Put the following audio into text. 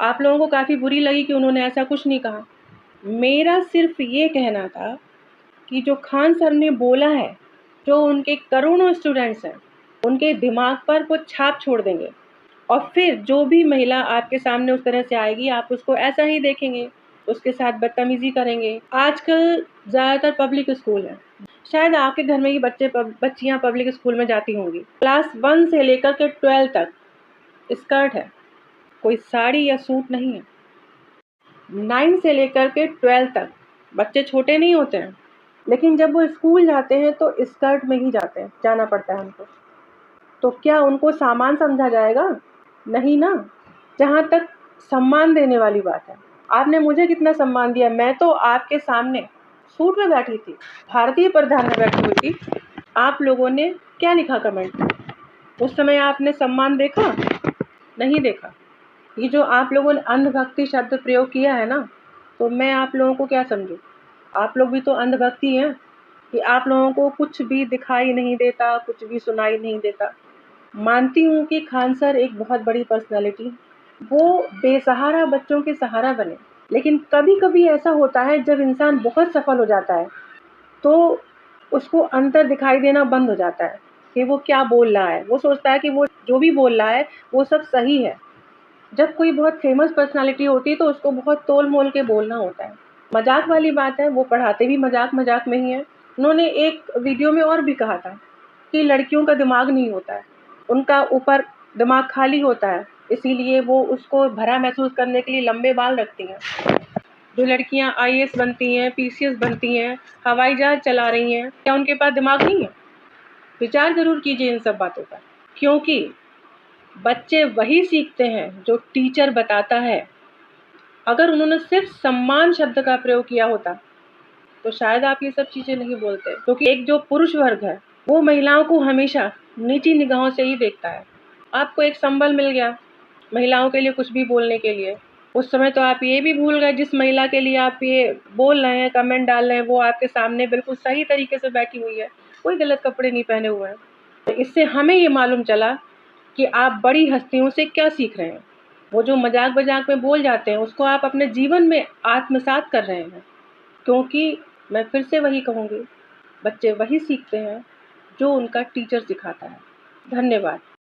आप लोगों को काफ़ी बुरी लगी कि उन्होंने ऐसा कुछ नहीं कहा। मेरा सिर्फ ये कहना था कि जो खान सर ने बोला है, जो उनके करोड़ों स्टूडेंट्स हैं, उनके दिमाग पर वो छाप छोड़ देंगे और फिर जो भी महिला आपके सामने उस तरह से आएगी, आप उसको ऐसा ही देखेंगे, उसके साथ बदतमीज़ी करेंगे। आजकल ज़्यादातर पब्लिक स्कूल हैं, शायद आपके घर में ही बच्चियाँ पब्लिक स्कूल में जाती होंगी। क्लास 1 से लेकर के 12 तक स्कर्ट है, कोई साड़ी या सूट नहीं है। 9 से लेकर के 12 तक बच्चे छोटे नहीं होते हैं, लेकिन जब वो स्कूल जाते हैं तो स्कर्ट में ही जाना पड़ता है उनको। तो क्या उनको सामान समझा जाएगा? नहीं ना। जहाँ तक सम्मान देने वाली बात है, आपने मुझे कितना सम्मान दिया। मैं तो आपके सामने सूट में बैठी थी, भारतीय परिधान में बैठी हुई थी। आप लोगों ने क्या लिखा कमेंट में? उस समय आपने सम्मान देखा? नहीं देखा। ये जो आप लोगों ने अंधभक्ति शब्द प्रयोग किया है ना, तो मैं आप लोगों को क्या समझूं? आप लोग भी तो अंधभक्ति हैं कि आप लोगों को कुछ भी दिखाई नहीं देता, कुछ भी सुनाई नहीं देता। मानती हूँ कि खान सर एक बहुत बड़ी पर्सनालिटी, वो बेसहारा बच्चों के सहारा बने, लेकिन कभी-कभी ऐसा होता है जब इंसान बहुत सफल हो जाता है, तो उसको अंतर दिखाई देना बंद हो जाता है कि वो क्या बोल रहा है। वो सोचता है कि वो जो भी बोल रहा है, वो सब सही है। जब कोई बहुत फेमस पर्सनालिटी होती है तो उसको बहुत तोल-मोल के बोलना होता है। मज़ाक वाली बात है, वो पढ़ाते भी मज़ाक-मज़ाक में ही हैं। उन्होंने एक वीडियो में और भी कहा था कि लड़कियों का दिमाग नहीं होता है, उनका ऊपर दिमाग खाली होता है, इसीलिए वो उसको भरा महसूस करने के लिए लंबे बाल रखती हैं। जो लड़कियाँ आईएएस बनती हैं, पीसीएस बनती हैं, हवाई जहाज़ चला रही हैं, क्या उनके पास दिमाग नहीं है? विचार ज़रूर कीजिए इन सब बातों पर, क्योंकि बच्चे वही सीखते हैं जो टीचर बताता है। अगर उन्होंने सिर्फ सम्मान शब्द का प्रयोग किया होता, तो शायद आप ये सब चीज़ें नहीं बोलते, क्योंकि एक जो पुरुष वर्ग है, वो महिलाओं को हमेशा नीची निगाहों से ही देखता है। आपको एक संबल मिल गया महिलाओं के लिए कुछ भी बोलने के लिए। उस समय तो आप ये भी भूल गए, जिस महिला के लिए आप ये बोल रहे हैं, कमेंट डाल रहे हैं, वो आपके सामने बिल्कुल सही तरीके से बैठी हुई है, कोई गलत कपड़े नहीं पहने हुए हैं। तो इससे हमें ये मालूम चला कि आप बड़ी हस्तियों से क्या सीख रहे हैं। वो जो मजाक-मजाक में बोल जाते हैं, उसको आप अपने जीवन में आत्मसात कर रहे हैं, क्योंकि मैं फिर से वही कहूँगी, बच्चे वही सीखते हैं जो उनका टीचर सिखाता है। धन्यवाद।